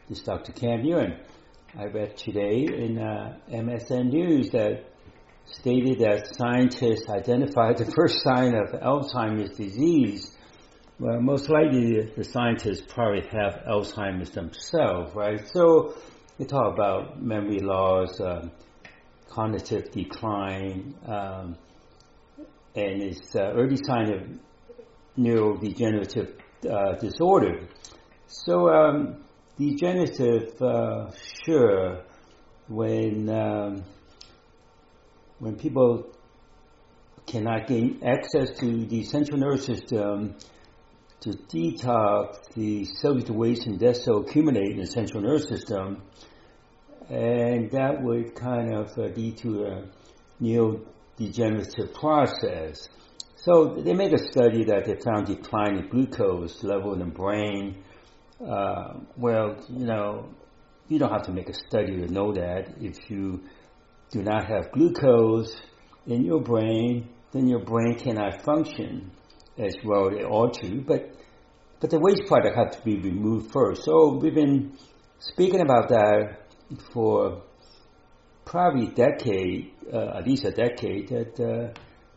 This is Dr. Kam Yuen. I read today in MSN News that stated that scientists identified the first sign of Alzheimer's disease. Well, most likely the scientists probably have Alzheimer's themselves, right? So they talk about memory loss, cognitive decline, and it's early sign of neurodegenerative disorder. So degenerative, sure, when people cannot gain access to the central nervous system to detox the cellular waste and dead cell accumulate in the central nervous system, and that would kind of lead to a neurodegenerative process. So they made a study that they found decline in glucose level in the brain. Well, you don't have to make a study to know that. If you do not have glucose in your brain, then your brain cannot function as well as it ought to. But the waste product has to be removed first. So we've been speaking about that for probably a decade, at least a decade, that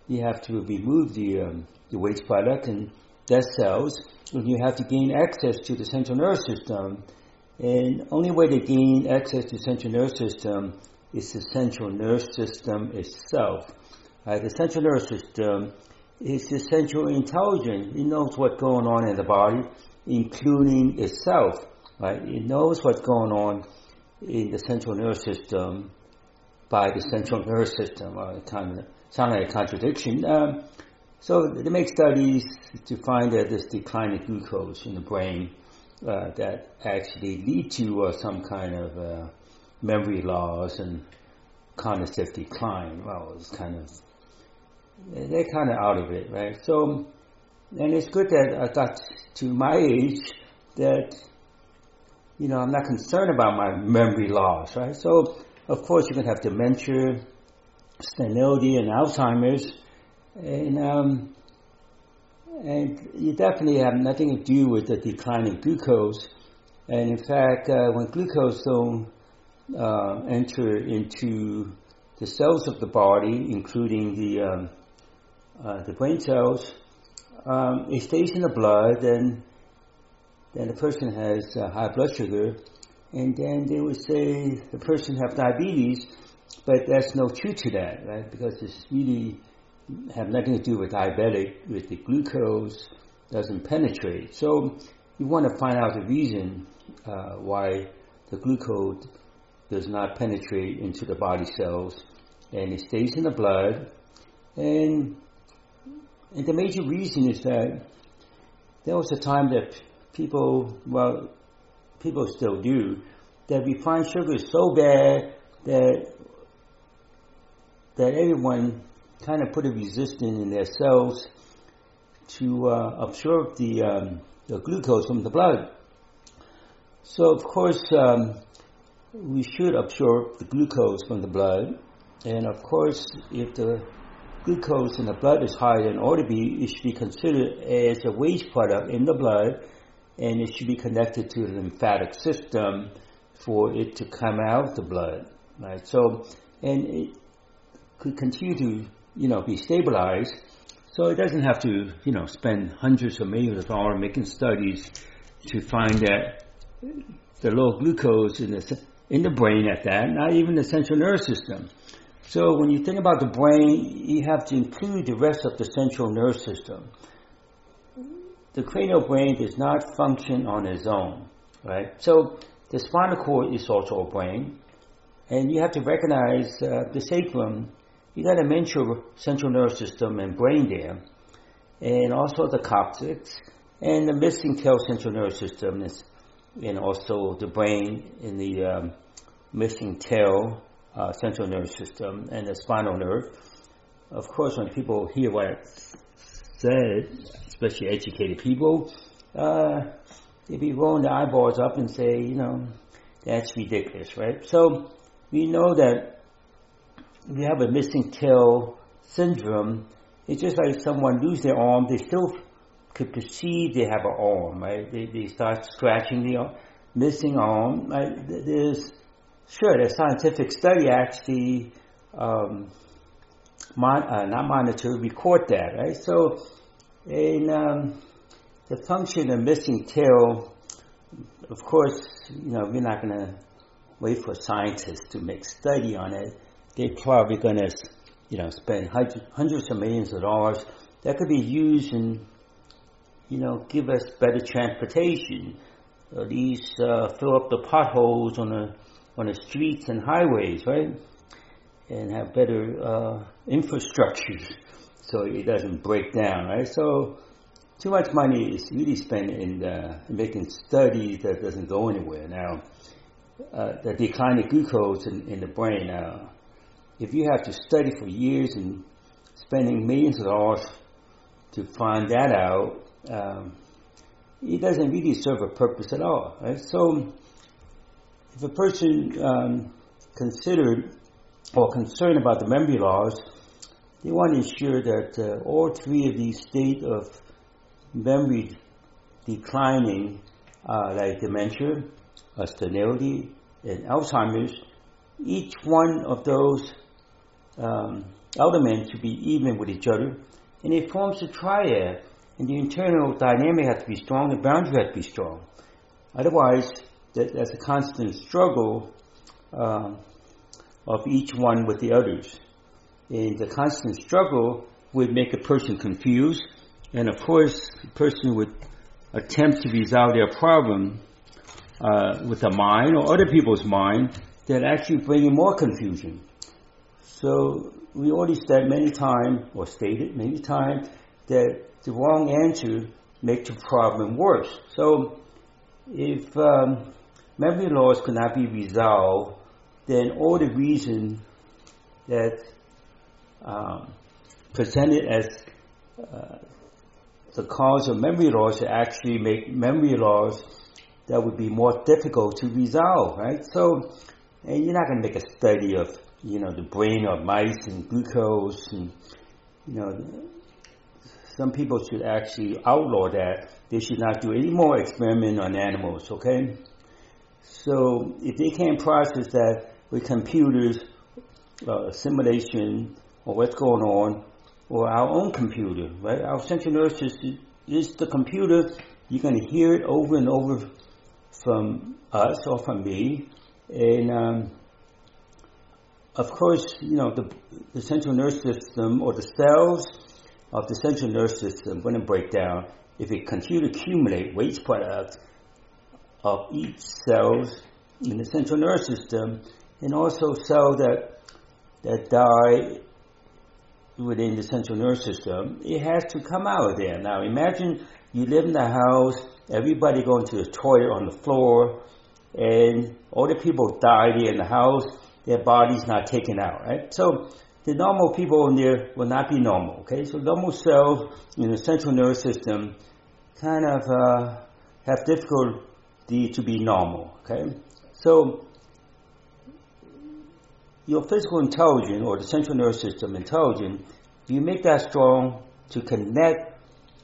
you have to remove the waste product and dead cells, and you have to gain access to the central nervous system. And only way to gain access to the central nervous system is the central nervous system itself. The central nervous system is the central intelligence. It knows what's going on in the body, including itself. Right? It knows what's going on in the central nervous system by the central nervous system. It kind of sounds like a contradiction. So they make studies to find that there's decline in glucose in the brain that actually lead to some kind of memory loss and cognitive decline. Well, they're kind of out of it, right? So, and it's good that I got to my age that, I'm not concerned about my memory loss, right? So, of course, you can have dementia, senility, and Alzheimer's, and you definitely have nothing to do with the decline in glucose. And in fact, when glucose don't enter into the cells of the body, including the brain cells, it stays in the blood, and then the person has high blood sugar, and then they would say the person have diabetes, but there's no truth to that, right? Because it's really have nothing to do with diabetic, with the glucose doesn't penetrate. So you want to find out the reason why the glucose does not penetrate into the body cells, and it stays in the blood. And the major reason is that there was a time that people still do, that refined sugar is so bad that everyone kind of put a resistance in their cells to absorb the glucose from the blood. So of course we should absorb the glucose from the blood, and of course if the glucose in the blood is higher than it ought to be, it should be considered as a waste product in the blood, and it should be connected to the lymphatic system for it to come out the blood, right? So, and it could continue to be stabilized, so it doesn't have to spend hundreds of millions of dollars making studies to find that the low glucose in the brain at that, not even the central nervous system. So when you think about the brain, you have to include the rest of the central nervous system. The cranial brain does not function on its own, right? So the spinal cord is also a brain, and you have to recognize the sacrum. You got a miniature central nervous system and brain there, and also the coccyx, and the missing tail central nervous system is, and also the brain in the missing tail central nervous system and the spinal nerve. Of course, when people hear what I said, especially educated people, they'd be rolling their eyeballs up and say, that's ridiculous, right? So we know that if you have a missing tail syndrome, it's just like someone lose their arm, they still could perceive they have an arm, right? They start scratching missing arm, there's scientific study actually not monitor, record that, right? So, in the function of missing tail, of course, we're not going to wait for scientists to make study on it. They're probably going to, spend hundreds of millions of dollars that could be used and, give us better transportation. At least fill up the potholes on the streets and highways, right? And have better infrastructure so it doesn't break down, right? So too much money is really spent in making studies that doesn't go anywhere. Now, the decline of glucose in the brain, if you have to study for years and spending millions of dollars to find that out, it doesn't really serve a purpose at all, right? So if a person considered or concerned about the memory loss, they want to ensure that all three of these states of memory declining, like dementia, senility, and Alzheimer's, each one of those elements should be even with each other, and it forms a triad, and the internal dynamic has to be strong, the boundary has to be strong. Otherwise, that's a constant struggle of each one with the others. And the constant struggle would make a person confused, and of course, the person would attempt to resolve their problem with the mind or other people's mind that actually bring more confusion. So we already said many times, or stated many times, that the wrong answer makes the problem worse. So if memory loss could not be resolved, then all the reasons that presented as the cause of memory loss actually make memory loss that would be more difficult to resolve, right? So, and you're not going to make a study of, the brain of mice and glucose, and, some people should actually outlaw that. They should not do any more experiment on animals, okay? So, if they can't process that with computers, simulation, or what's going on, or our own computer, right? Our central nervous system is the computer. You're going to hear it over and over from us or from me. And, of course, the central nervous system or the cells of the central nervous system are going to break down if it continue to accumulate waste products of each cells in the central nervous system, and also cells that die within the central nervous system. It has to come out of there. Now imagine you live in the house, everybody going to the toilet on the floor, and all the people die there in the house, their body's not taken out, right? So the normal people in there will not be normal, okay? So normal cells in the central nervous system kind of have difficulty to be normal, okay? So your physical intelligence, or the central nervous system intelligence, if you make that strong to connect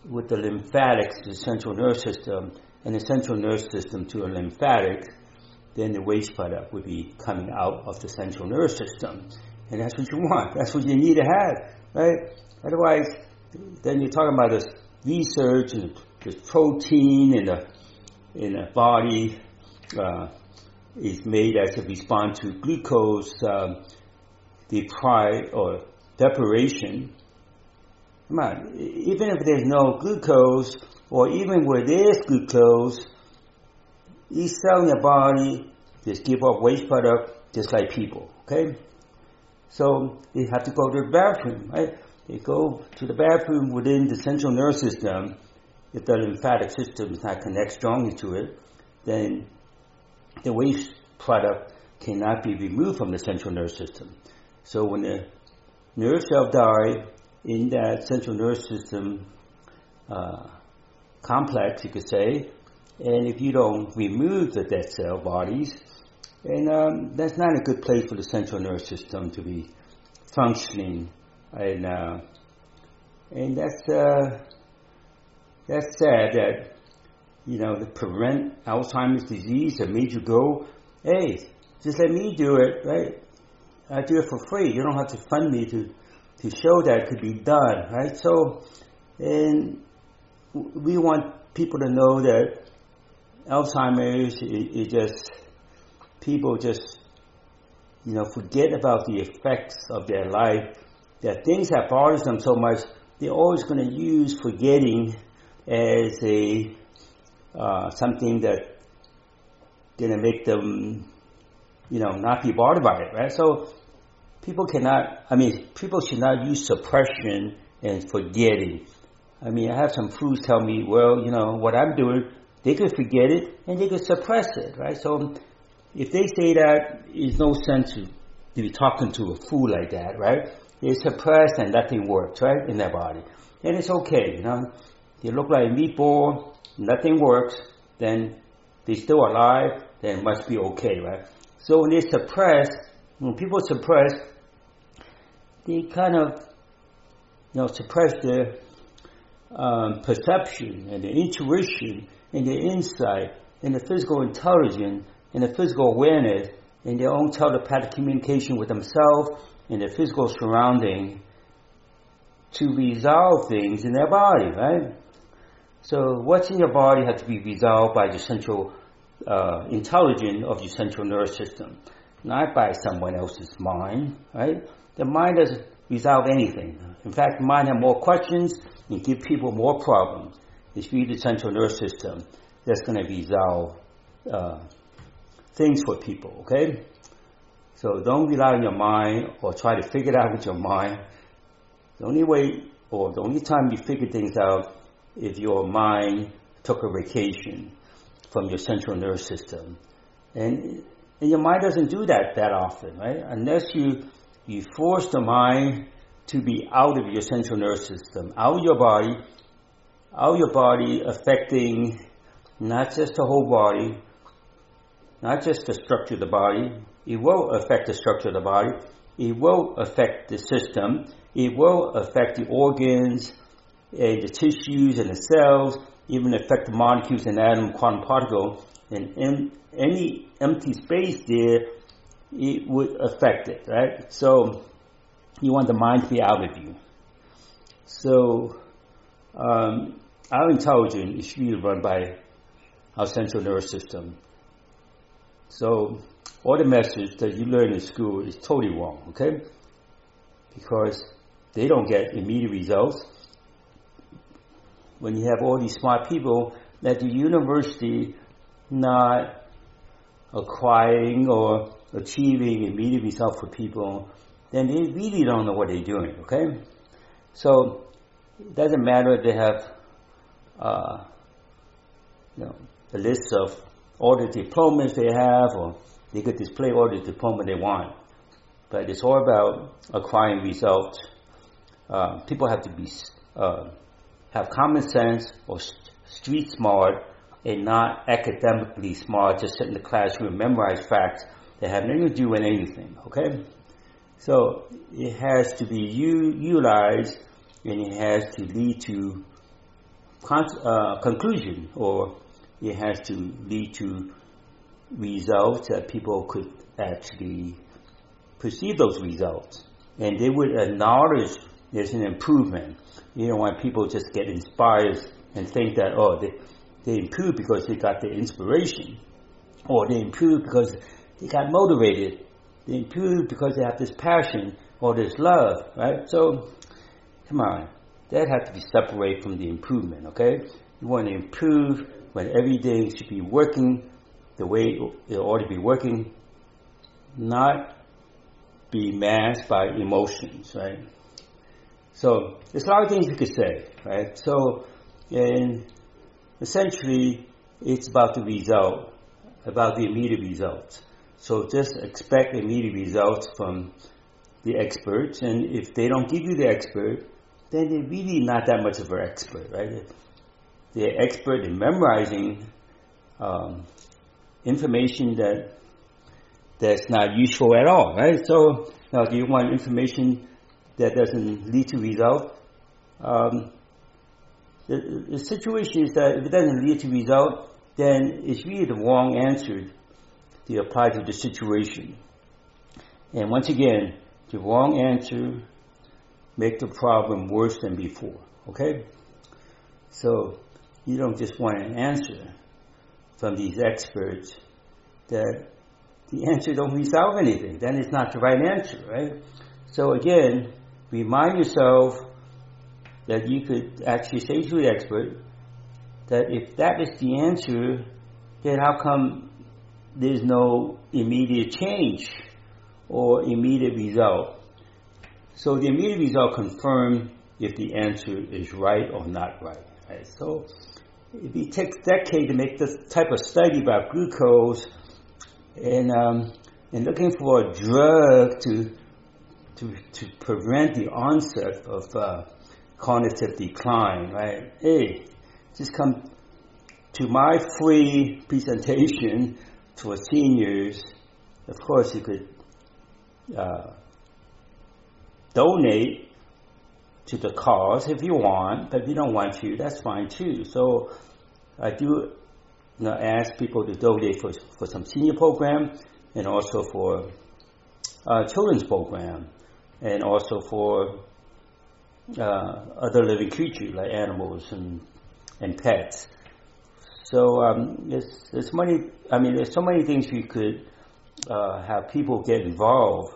with the lymphatics to the central nervous system, and the central nervous system to a lymphatic, then the waste product would be coming out of the central nervous system. And that's what you want. That's what you need to have, right? Otherwise, then you're talking about this research and this protein in the body is made as a response to glucose deprived or deprivation. Come on, even if there's no glucose, or even where there's glucose, each cell in your body just give off waste product just like people, okay? So they have to go to the bathroom, right? They go to the bathroom within the central nervous system. If the lymphatic system is not connected strongly to it, then the waste product cannot be removed from the central nervous system. So when the nerve cell die in that central nervous system complex, you could say, and if you don't remove the dead cell bodies, then that's not a good place for the central nervous system to be functioning, and that's sad that to prevent Alzheimer's disease, a major goal. Hey, just let me do it, right? I do it for free. You don't have to fund me to show that it could be done, right? So, and we want people to know that Alzheimer's is just, people just, forget about the effects of their life, that things that bothers them so much, they're always going to use forgetting as a something that going to make them, not be bothered by it, right? So people should not use suppression and forgetting. I have some fools tell me, well, what I'm doing, they could forget it and they could suppress it, right? So if they say that, it's no sense to be talking to a fool like that, right? They suppress and nothing works, right, in their body. And it's okay, They look like a meatball, nothing works, then they're still alive, then it must be okay, right? So when people suppress, they kind of, suppress their perception and their intuition and their insight and the physical intelligence and the physical awareness and their own telepathic communication with themselves and their physical surrounding to resolve things in their body, right? So what's in your body has to be resolved by the central intelligence of your central nervous system, not by someone else's mind, right? The mind doesn't resolve anything. In fact, the mind has more questions and give people more problems. It's really the central nervous system that's going to resolve things for people, okay? So don't rely on your mind or try to figure it out with your mind. The only way, or the only time you figure things out, if your mind took a vacation from your central nervous system. And your mind doesn't do that often, right? Unless you force the mind to be out of your central nervous system, out of your body affecting not just the whole body, not just the structure of the body. It will affect the structure of the body. It will affect the system. It will affect the organs, the tissues and the cells, even affect the molecules and atom quantum particle. And in any empty space there, it would affect it, right? So you want the mind to be out of you. So our intelligence is really run by our central nervous system. So all the message that you learn in school is totally wrong, okay? Because they don't get immediate results. When you have all these smart people at the university not acquiring or achieving immediate results for people, then they really don't know what they're doing, okay? So it doesn't matter if they have a list of all the diplomas they have, or they could display all the diploma they want. But it's all about acquiring results. People have to be have common sense or street smart and not academically smart, just sit in the classroom and memorize facts that have nothing to do with anything, okay? So it has to be utilized, and it has to lead to conclusion, or it has to lead to results that people could actually perceive those results. And they would acknowledge there's an improvement. You don't want people just get inspired and think that, they improved because they got the inspiration, or they improved because they got motivated. They improved because they have this passion or this love, right? So, come on. That has to be separated from the improvement, okay? You want to improve when everything should be working the way it ought to be working, not be masked by emotions, right? So, there's a lot of things you could say, right? So, and essentially, it's about the result, about the immediate results. So just expect immediate results from the experts, and if they don't give you the expert, then they're really not that much of an expert, right? They're expert in memorizing information that's not useful at all, right? So now, do you want information that doesn't lead to result? the situation is that if it doesn't lead to result, then it's really the wrong answer to apply to the situation. And once again, the wrong answer make the problem worse than before. Okay? So you don't just want an answer from these experts that the answer don't resolve anything. Then it's not the right answer, right? So again, remind yourself that you could actually say to the expert that if that is the answer, then how come there's no immediate change or immediate result? So the immediate result confirms if the answer is right or not right. Right? So if it takes decades to make this type of study about glucose and looking for a drug to prevent the onset of cognitive decline, right? Hey, just come to my free presentation for seniors. Of course, you could donate to the cause if you want, but if you don't want to, that's fine too. So I do ask people to donate for some senior program and also for children's program and also for other living creatures like animals and pets. So there's so many things you could have people get involved,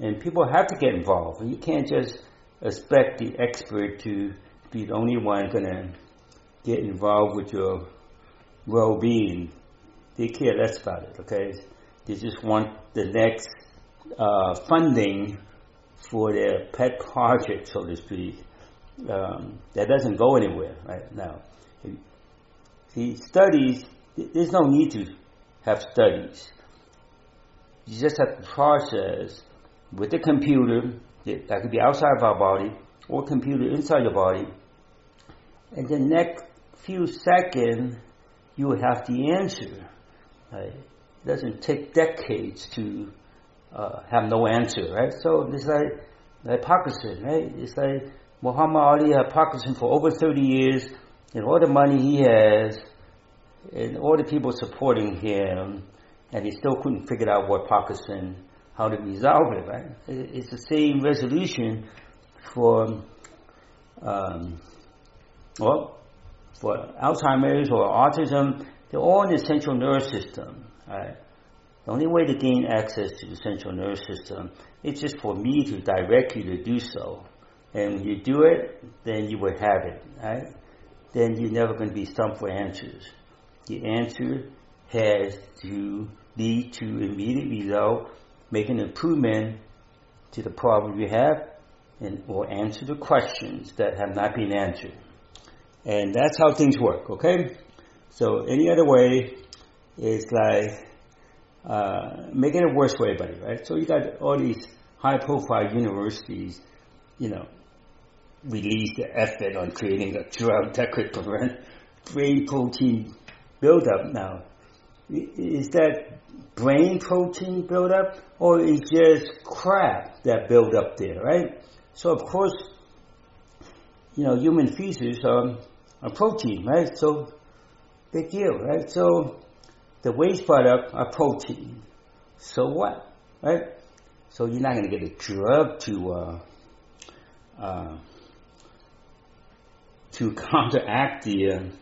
and people have to get involved. You can't just expect the expert to be the only one going to get involved with your well-being. They care less about it, okay? They just want the next funding for their pet project, so to speak. That doesn't go anywhere right now. See, studies, there's no need to have studies. You just have to process with the computer, that could be outside of our body, or computer inside your body, and the next few seconds, you will have the answer. Right? It doesn't take decades to have no answer, right? So it's like Parkinson, right? It's like Muhammad Ali had Parkinson for over 30 years, and all the money he has, and all the people supporting him, and he still couldn't figure out what Parkinson, how to resolve it, right? It's the same resolution for Alzheimer's or autism. They're all in the central nervous system, right? The only way to gain access to the central nervous system is just for me to direct you to do so. And when you do it, then you will have it, right? Then you're never going to be stumped for answers. The answer has to lead to immediate result, make an improvement to the problem you have, or answer the questions that have not been answered. And that's how things work, okay? So any other way is like making it worse for everybody, right? So you got all these high-profile universities, release the effort on creating a drug that could prevent brain protein buildup. Now, is that brain protein buildup, or is just crap that build up there, right? So of course, human feces are protein, right? So big deal, right? So the waste product are protein. So what, right? So you're not going to get a drug to counteract the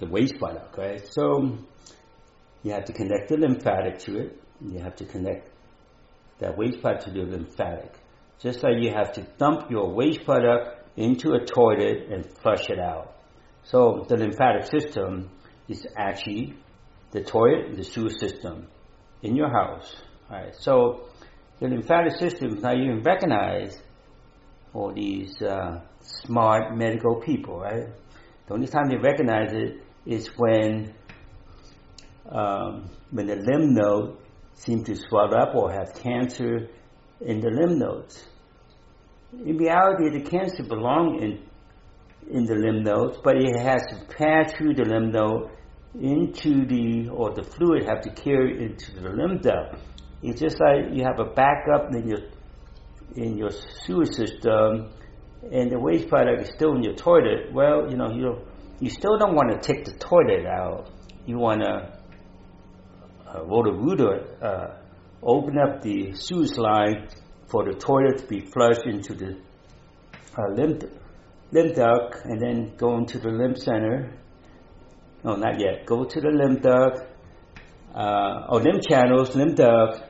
waste product, right? So you have to connect the lymphatic to it. You have to connect that waste product to the lymphatic. Just like you have to dump your waste product into a toilet and flush it out. So the lymphatic system is actually the toilet, the sewer system in your house. All right. So the lymphatic system is not even recognized for these smart medical people, right? The only time they recognize it is when the lymph node seem to swell up or have cancer in the lymph nodes. In reality, the cancer belongs in the lymph nodes, but it has to pass through the lymph node the fluid have to carry into the lymph duct. It's just like you have a backup in your sewer system, and the waste product is still in your toilet, well, you still don't want to take the toilet out. You want to Roto-Rooter, open up the sewage line for the toilet to be flushed into the lymph duct, and then go into the lymph center. No, not yet. Go to the lymph duct, lymph channels, lymph duct,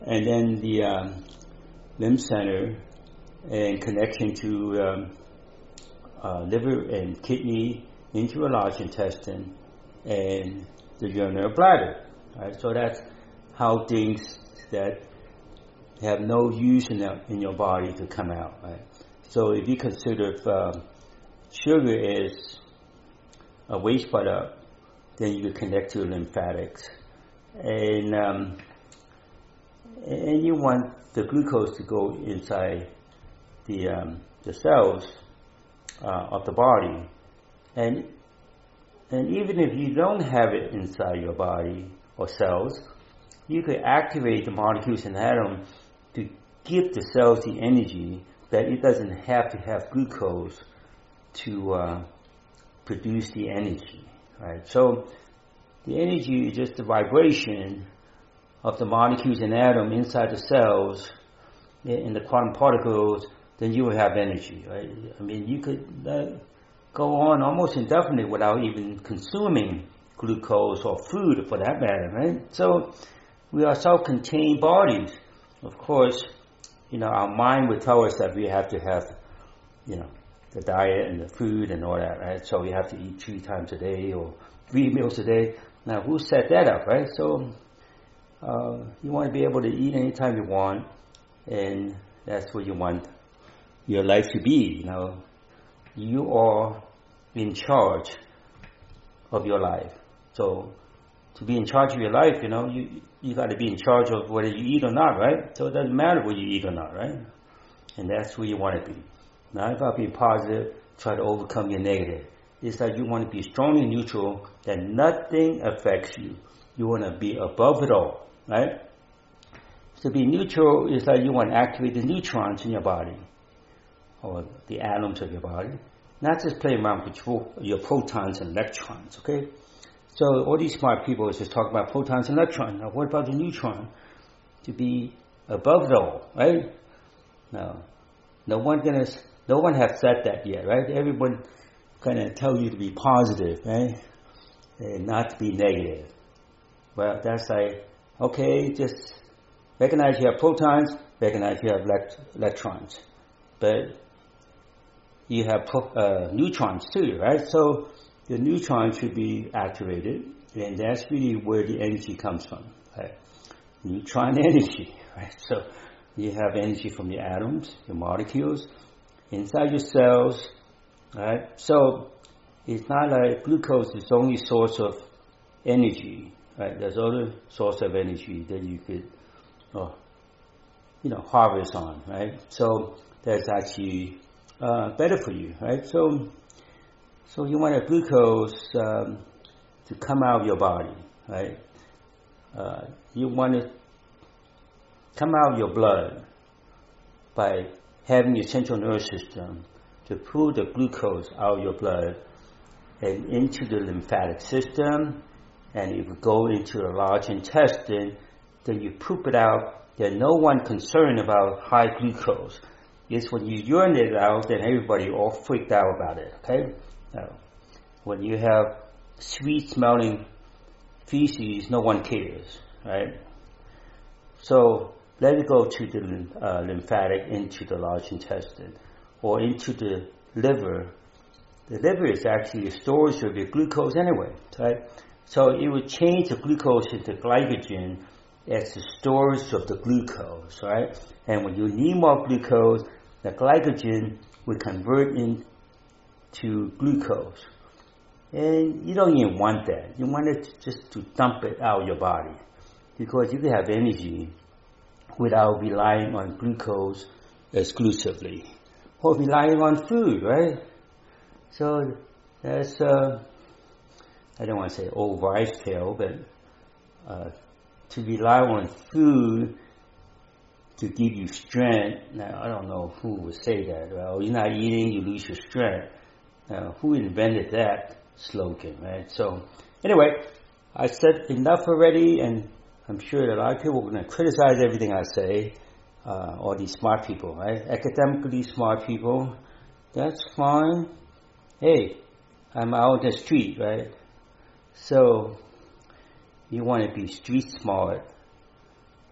and then the lymph center, and connection to liver and kidney into your large intestine and the urinary bladder. Right? So that's how things that have no use in your body to come out. Right? So if you consider sugar is a waste product, then you can connect to the lymphatics, and you want the glucose to go inside the cells of the body, and even if you don't have it inside your body or cells, you could activate the molecules in the atom to give the cells the energy that it doesn't have to have glucose to produce the energy, right? So the energy is just the vibration of the molecules in the atom inside the cells in the quantum particles. Then you will have energy, right? I mean, you could go on almost indefinitely without even consuming glucose or food, for that matter, right? So we are self-contained bodies. Of course, our mind would tell us that we have to have, the diet and the food and all that, right? So we have to eat 3 times a day or 3 meals a day. Now, who set that up, right? So you want to be able to eat anytime you want, and that's what you want your life to be. You are in charge of your life. So to be in charge of your life, you got to be in charge of whether you eat or not, right? So it doesn't matter whether you eat or not, right? And that's where you want to be. Not about being positive, try to overcome your negative. It's like you want to be strongly neutral, that nothing affects you. You want to be above it all, right? To be neutral is like you want to activate the neutrons in your body, or the atoms of your body, not just play around with your protons and electrons, okay? So all these smart people is just talking about protons and electrons. Now what about the neutron? To be above it all, right? No. No one has said that yet, right? Everyone gonna tell you to be positive, right? And not to be negative. Well, that's like, okay, just recognize you have protons, recognize you have electrons. But you have neutrons too, right? So the neutrons should be activated, and that's really where the energy comes from, right? Neutron energy, right? So you have energy from the atoms, the molecules, inside your cells, right? So it's not like glucose is the only source of energy, right? There's other source of energy that you could, harvest on, right? So that's actually better for you, right? So you want a glucose to come out of your body, right? You want to come out of your blood by having your central nervous system to pull the glucose out of your blood and into the lymphatic system, and it would go into the large intestine. Then you poop it out. There's no one concerned about high glucose. It's when you urinate it out, then everybody all freaked out about it, okay? Now, when you have sweet-smelling feces, no one cares, right? So let it go to the lymphatic, into the large intestine, or into the liver. The liver is actually a storage of your glucose anyway, right? So it would change the glucose into glycogen as the storage of the glucose, right? And when you need more glucose, the glycogen will convert into glucose. And you don't even want that. You want it just to dump it out of your body, because you can have energy without relying on glucose exclusively, or relying on food, right? So that's, I don't want to say old wives' tale, but to rely on food to give you strength. Now, I don't know who would say that. Well, you're not eating, you lose your strength. Now, who invented that slogan, right? So, anyway, I said enough already, and I'm sure that a lot of people are going to criticize everything I say. All these smart people, right? Academically smart people. That's fine. Hey, I'm out on the street, right? So, you want to be street smart,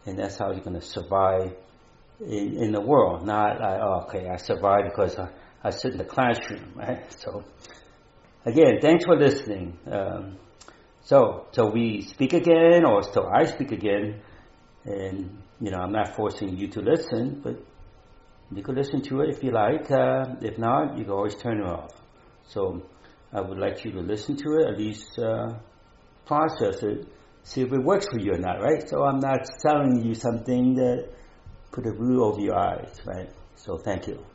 and that's how you're going to survive in the world. Not like, oh, okay, I survived because I sit in the classroom, right? So, again, thanks for listening. So we speak again, or till I speak again, and I'm not forcing you to listen, but you can listen to it if you like. If not, you can always turn it off. So I would like you to listen to it, at least process it, see if it works for you or not, right? So I'm not telling you something that put a roof over your eyes, right? So thank you.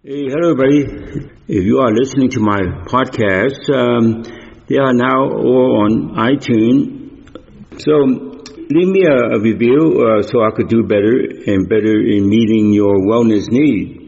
Hey, hello everybody. If you are listening to my podcast, they are now all on iTunes. So leave me a review so I could do better and better in meeting your wellness need.